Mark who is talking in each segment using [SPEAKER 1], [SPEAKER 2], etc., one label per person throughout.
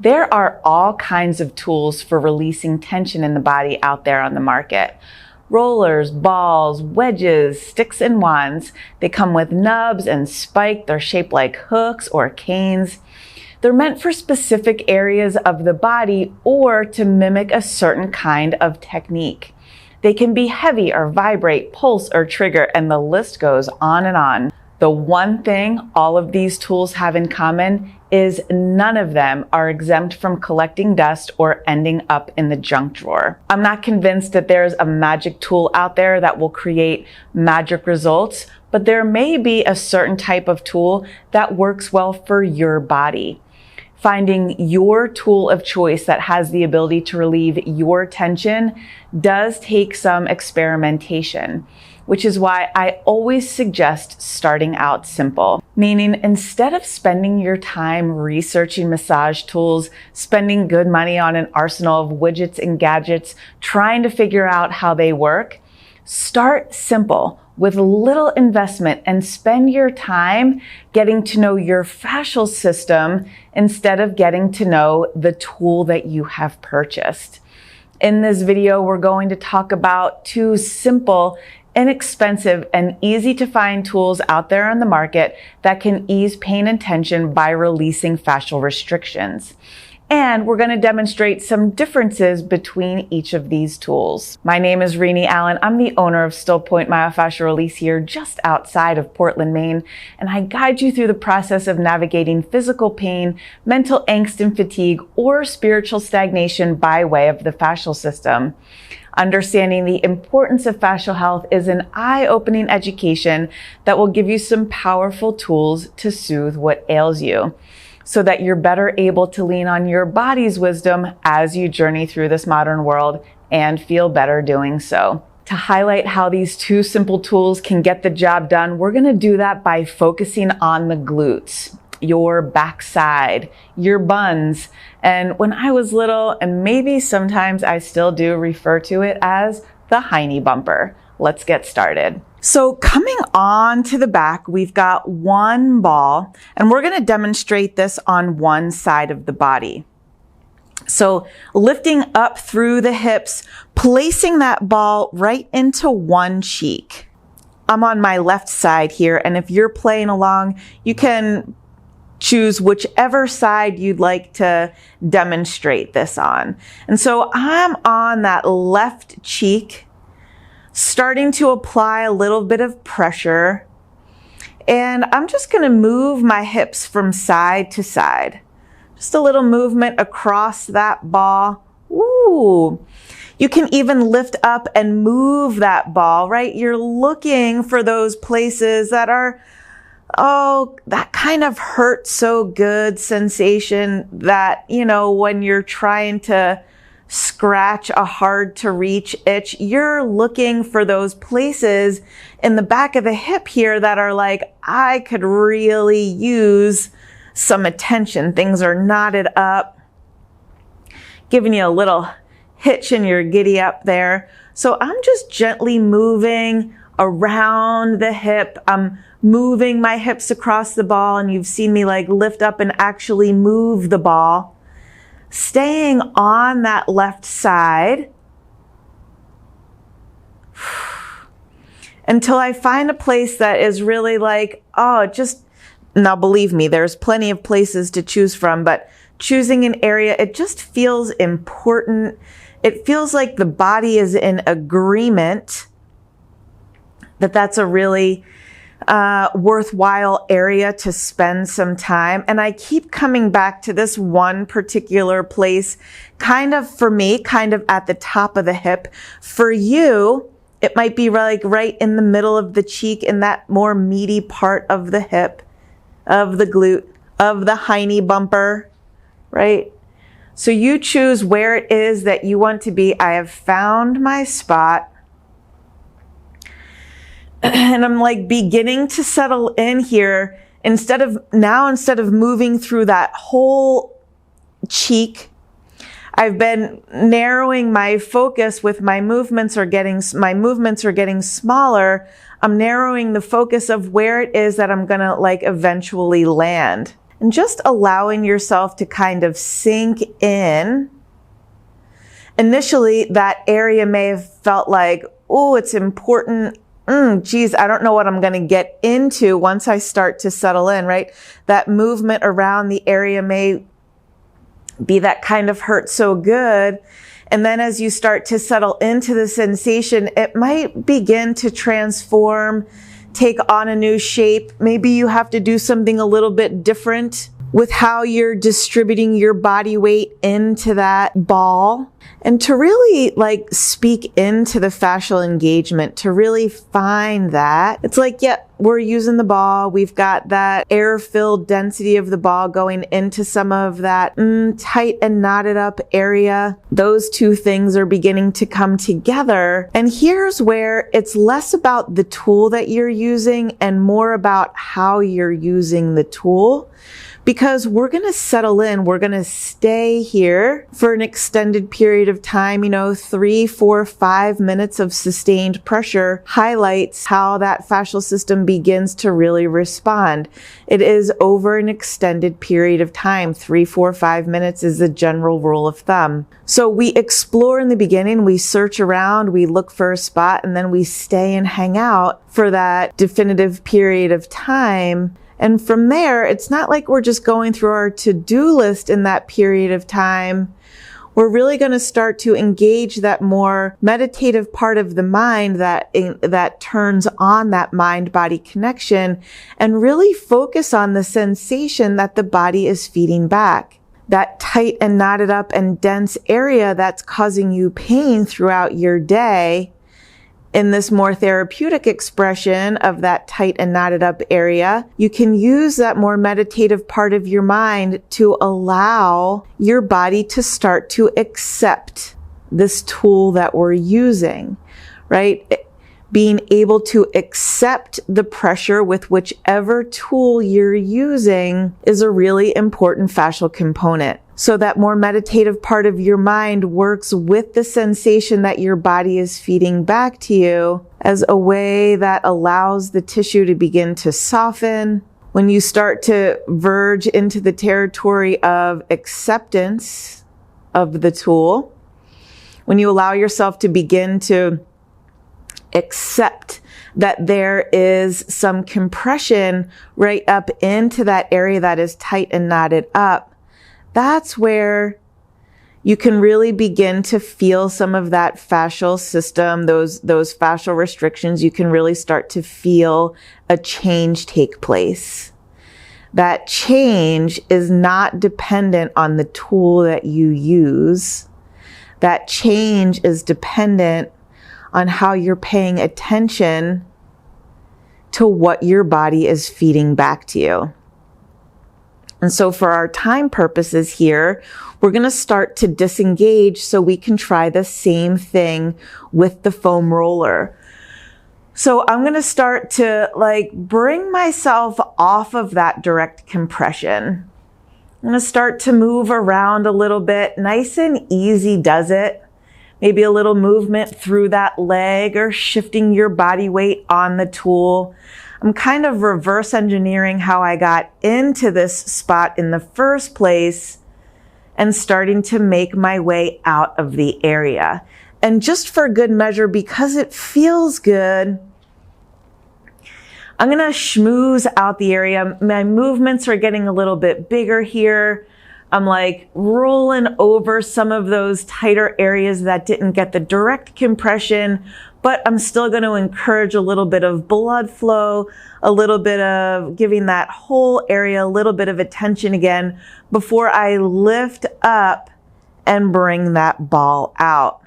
[SPEAKER 1] There are all kinds of tools for releasing tension in the body out there on the market. Rollers, balls, wedges, sticks, and wands. They come with nubs and spiked. They're shaped like hooks or canes. They're meant for specific areas of the body or to mimic a certain kind of technique. They can be heavy or vibrate, pulse or trigger, and the list goes on and on. The one thing all of these tools have in common is none of them are exempt from collecting dust or ending up in the junk drawer. I'm not convinced that there's a magic tool out there that will create magic results, but there may be a certain type of tool that works well for your body. Finding your tool of choice that has the ability to relieve your tension does take some experimentation, which is why I always suggest starting out simple. Meaning, instead of spending your time researching massage tools, spending good money on an arsenal of widgets and gadgets, trying to figure out how they work, start simple with little investment and spend your time getting to know your fascial system instead of getting to know the tool that you have purchased. In this video, we're going to talk about two simple, inexpensive, and easy to find tools out there on the market that can ease pain and tension by releasing fascial restrictions. And we're going to demonstrate some differences between each of these tools. My name is Renee Allen. I'm the owner of StillPoint Myofascial Release here just outside of Portland, Maine, and I guide you through the process of navigating physical pain, mental angst and fatigue, or spiritual stagnation by way of the fascial system. Understanding the importance of fascial health is an eye-opening education that will give you some powerful tools to soothe what ails you, so that you're better able to lean on your body's wisdom as you journey through this modern world and feel better doing so. To highlight how these two simple tools can get the job done, we're going to do that by focusing on the glutes, your backside, your buns, and when I was little, and maybe sometimes I still do refer to it as the hiney bumper. Let's get started. So coming on to the back, we've got one ball, and we're going to demonstrate this on one side of the body. So lifting up through the hips, placing that ball right into one cheek. I'm on my left side here, and if you're playing along, you can choose whichever side you'd like to demonstrate this on. And so I'm on that left cheek, starting to apply a little bit of pressure, and I'm just going to move my hips from side to side. Just a little movement across that ball. Ooh. You can even lift up and move that ball, right? You're looking for those places that are, oh, that kind of hurt so good sensation that, you know, when you're trying to scratch a hard to reach itch, you're looking for those places in the back of the hip here that are like, I could really use some attention. Things are knotted up, giving you a little hitch in your giddy up there. So I'm just gently moving around the hip. I'm moving my hips across the ball, and you've seen me like lift up and actually move the ball. Staying on that left side until I find a place that is really like, oh, just, now believe me, there's plenty of places to choose from, but choosing an area, it just feels important. It feels like the body is in agreement that that's a really worthwhile area to spend some time. And I keep coming back to this one particular place, kind of for me, kind of at the top of the hip. For you, it might be like right in the middle of the cheek, in that more meaty part of the hip, of the glute, of the hiney bumper, right? So you choose where it is that you want to be. I have found my spot. And I'm like beginning to settle in here. Instead of moving through that whole cheek, I've been narrowing my focus with my movements are getting smaller. I'm narrowing the focus of where it is that I'm gonna like eventually land. And just allowing yourself to kind of sink in. Initially, that area may have felt like, oh, it's important. Geez, I don't know what I'm going to get into once I start to settle in, right? That movement around the area may be that kind of hurt so good. And then as you start to settle into the sensation, it might begin to transform, take on a new shape. Maybe you have to do something a little bit different with how you're distributing your body weight into that ball. And to really like speak into the fascial engagement, to really find that. It's like, yeah, we're using the ball. We've got that air-filled density of the ball going into some of that tight and knotted up area. Those two things are beginning to come together. And here's where it's less about the tool that you're using and more about how you're using the tool. Because we're going to settle in, we're going to stay here for an extended period of time, 3, 4, 5 minutes of sustained pressure highlights how that fascial system begins to really respond. It is over an extended period of time. 3, 4, 5 minutes is the general rule of thumb. So we explore in the beginning, we search around, we look for a spot, and then we stay and hang out for that definitive period of time. And from there, it's not like we're just going through our to-do list in that period of time. We're really going to start to engage that more meditative part of the mind that turns on that mind-body connection and really focus on the sensation that the body is feeding back. That tight and knotted up and dense area that's causing you pain throughout your day. In this more therapeutic expression of that tight and knotted up area, you can use that more meditative part of your mind to allow your body to start to accept this tool that we're using, right? Being able to accept the pressure with whichever tool you're using is a really important fascial component. So that more meditative part of your mind works with the sensation that your body is feeding back to you as a way that allows the tissue to begin to soften. When you start to verge into the territory of acceptance of the tool, when you allow yourself to begin to accept that there is some compression right up into that area that is tight and knotted up, that's where you can really begin to feel some of that fascial system, those fascial restrictions. You can really start to feel a change take place. That change is not dependent on the tool that you use. That change is dependent on how you're paying attention to what your body is feeding back to you. And so for our time purposes here, we're going to start to disengage so we can try the same thing with the foam roller. So I'm going to start to bring myself off of that direct compression. I'm going to start to move around a little bit. Nice and easy does it. Maybe a little movement through that leg or shifting your body weight on the tool. I'm kind of reverse engineering how I got into this spot in the first place and starting to make my way out of the area. And just for good measure, because it feels good, I'm gonna schmooze out the area. My movements are getting a little bit bigger here. I'm rolling over some of those tighter areas that didn't get the direct compression, but I'm still going to encourage a little bit of blood flow, a little bit of giving that whole area a little bit of attention again before I lift up and bring that ball out.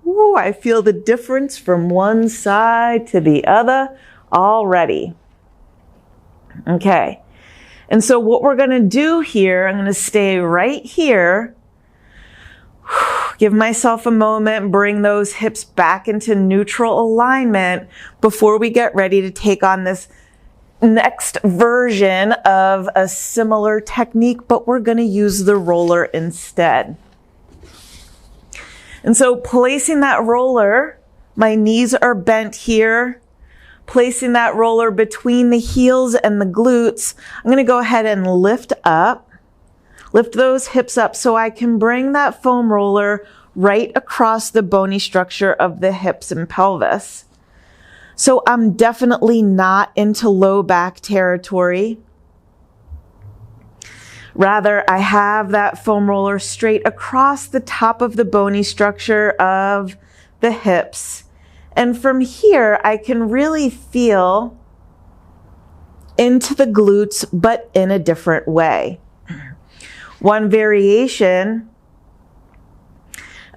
[SPEAKER 1] Ooh, I feel the difference from one side to the other already. Okay. And so what we're going to do here, I'm going to stay right here. Give myself a moment, bring those hips back into neutral alignment before we get ready to take on this next version of a similar technique, but we're going to use the roller instead. And so placing that roller, my knees are bent here. Placing that roller between the heels and the glutes, I'm going to go ahead and lift up. Lift those hips up so I can bring that foam roller right across the bony structure of the hips and pelvis. So I'm definitely not into low back territory. Rather, I have that foam roller straight across the top of the bony structure of the hips. And from here, I can really feel into the glutes, but in a different way. One variation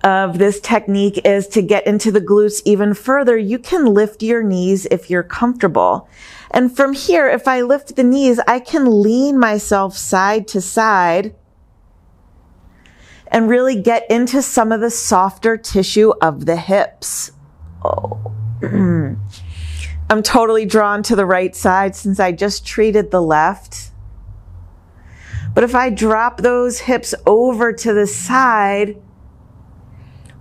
[SPEAKER 1] of this technique is to get into the glutes even further. You can lift your knees if you're comfortable. And from here, if I lift the knees, I can lean myself side to side and really get into some of the softer tissue of the hips. Oh. I'm totally drawn to the right side since I just treated the left. But if I drop those hips over to the side,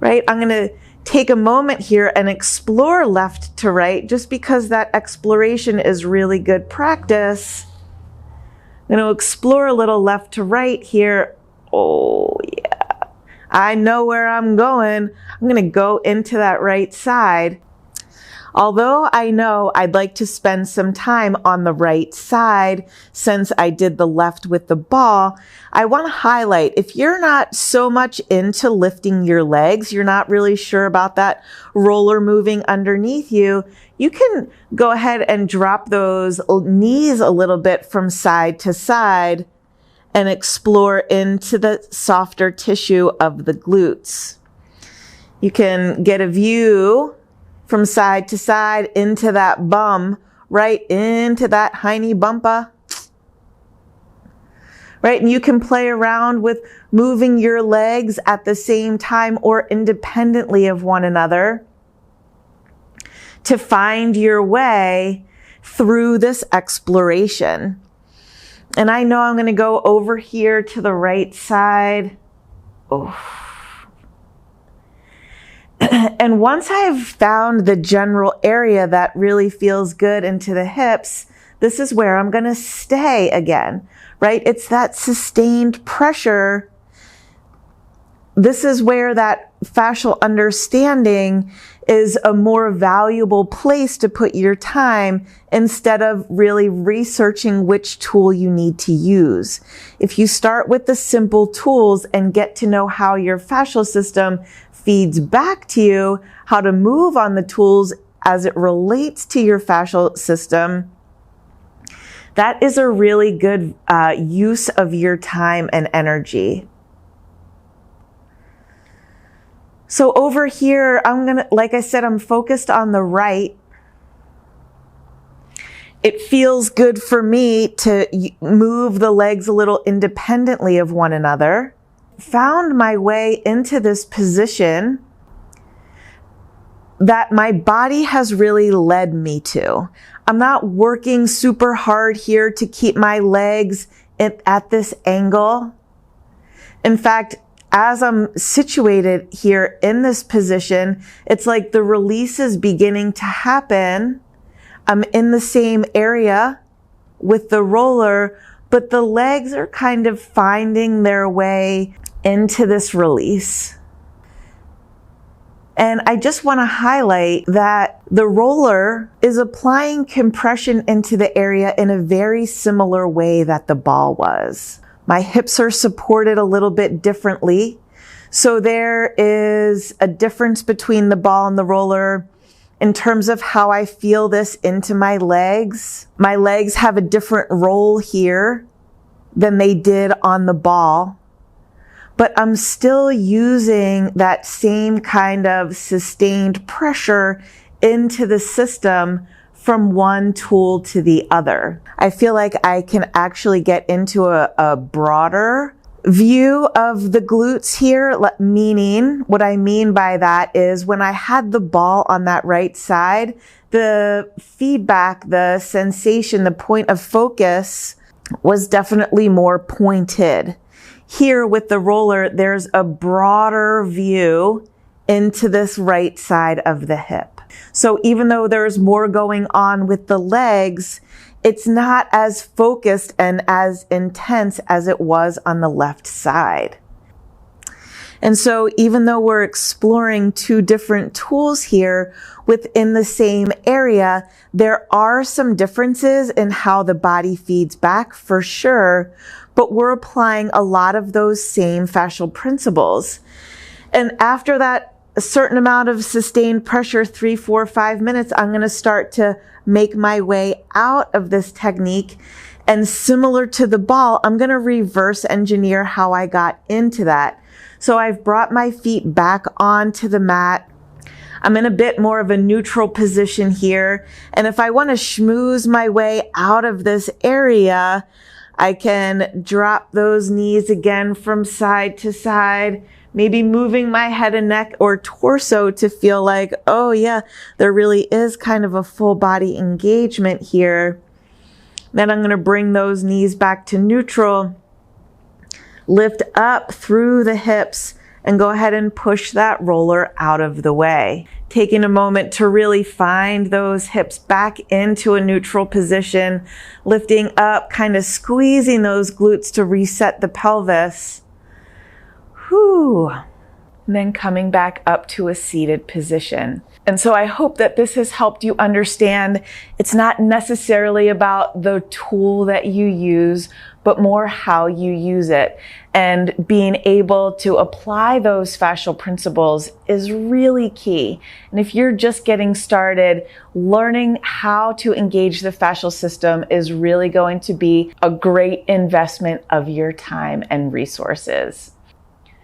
[SPEAKER 1] right, I'm going to take a moment here and explore left to right, just because that exploration is really good practice. I'm going to explore a little left to right here. Oh, yeah. I know where I'm going. I'm going to go into that right side. Although I know I'd like to spend some time on the right side since I did the left with the ball, I want to highlight, if you're not so much into lifting your legs, you're not really sure about that roller moving underneath you, you can go ahead and drop those knees a little bit from side to side and explore into the softer tissue of the glutes. You can get a view from side to side into that bum, right into that hiney bumper. Right, and you can play around with moving your legs at the same time or independently of one another to find your way through this exploration. And I know I'm going to go over here to the right side. Oh. And once I've found the general area that really feels good into the hips, this is where I'm going to stay again, right? It's that sustained pressure. This is where that fascial understanding is a more valuable place to put your time instead of really researching which tool you need to use. If you start with the simple tools and get to know how your fascial system feeds back to you, how to move on the tools as it relates to your fascial system, that is a really good use of your time and energy. So over here, like I said, I'm focused on the right. It feels good for me to move the legs a little independently of one another. Found my way into this position that my body has really led me to. I'm not working super hard here to keep my legs at this angle. In fact, as I'm situated here in this position, it's like the release is beginning to happen. I'm in the same area with the roller, but the legs are kind of finding their way into this release. And I just want to highlight that the roller is applying compression into the area in a very similar way that the ball was. My hips are supported a little bit differently. So there is a difference between the ball and the roller in terms of how I feel this into my legs. My legs have a different roll here than they did on the ball. But I'm still using that same kind of sustained pressure into the system from one tool to the other. I feel like I can actually get into a broader view of the glutes here, meaning what I mean by that is when I had the ball on that right side, the feedback, the sensation, the point of focus was definitely more pointed. Here with the roller, there's a broader view into this right side of the hip. So even though there's more going on with the legs, it's not as focused and as intense as it was on the left side. And so even though we're exploring two different tools here within the same area, there are some differences in how the body feeds back for sure, but we're applying a lot of those same fascial principles. And after that a certain amount of sustained pressure, 3, 4, 5 minutes, I'm going to start to make my way out of this technique. And similar to the ball, I'm going to reverse engineer how I got into that. So I've brought my feet back onto the mat. I'm in a bit more of a neutral position here. And if I want to schmooze my way out of this area, I can drop those knees again from side to side, maybe moving my head and neck or torso to feel like, oh yeah, there really is kind of a full body engagement here. Then I'm going to bring those knees back to neutral. Lift up through the hips and go ahead and push that roller out of the way. Taking a moment to really find those hips back into a neutral position, lifting up, kind of squeezing those glutes to reset the pelvis. Whew. And then coming back up to a seated position. And so I hope that this has helped you understand it's not necessarily about the tool that you use, but more how you use it. And being able to apply those fascial principles is really key. And if you're just getting started, learning how to engage the fascial system is really going to be a great investment of your time and resources.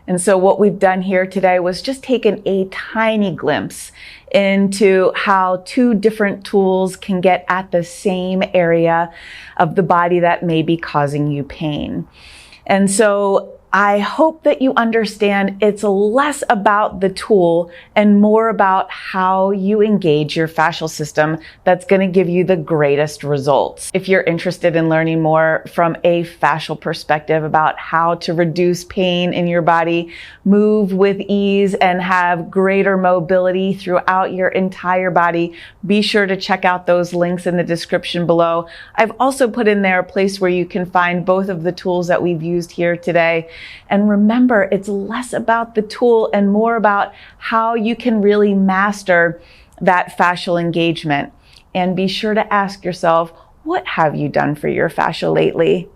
[SPEAKER 1] And so what we've done here today was just taken a tiny glimpse into how two different tools can get at the same area of the body that may be causing you pain. And so I hope that you understand it's less about the tool and more about how you engage your fascial system that's going to give you the greatest results. If you're interested in learning more from a fascial perspective about how to reduce pain in your body, move with ease, and have greater mobility throughout your entire body, be sure to check out those links in the description below. I've also put in there a place where you can find both of the tools that we've used here today. And remember, it's less about the tool and more about how you can really master that fascial engagement. And be sure to ask yourself, what have you done for your fascia lately?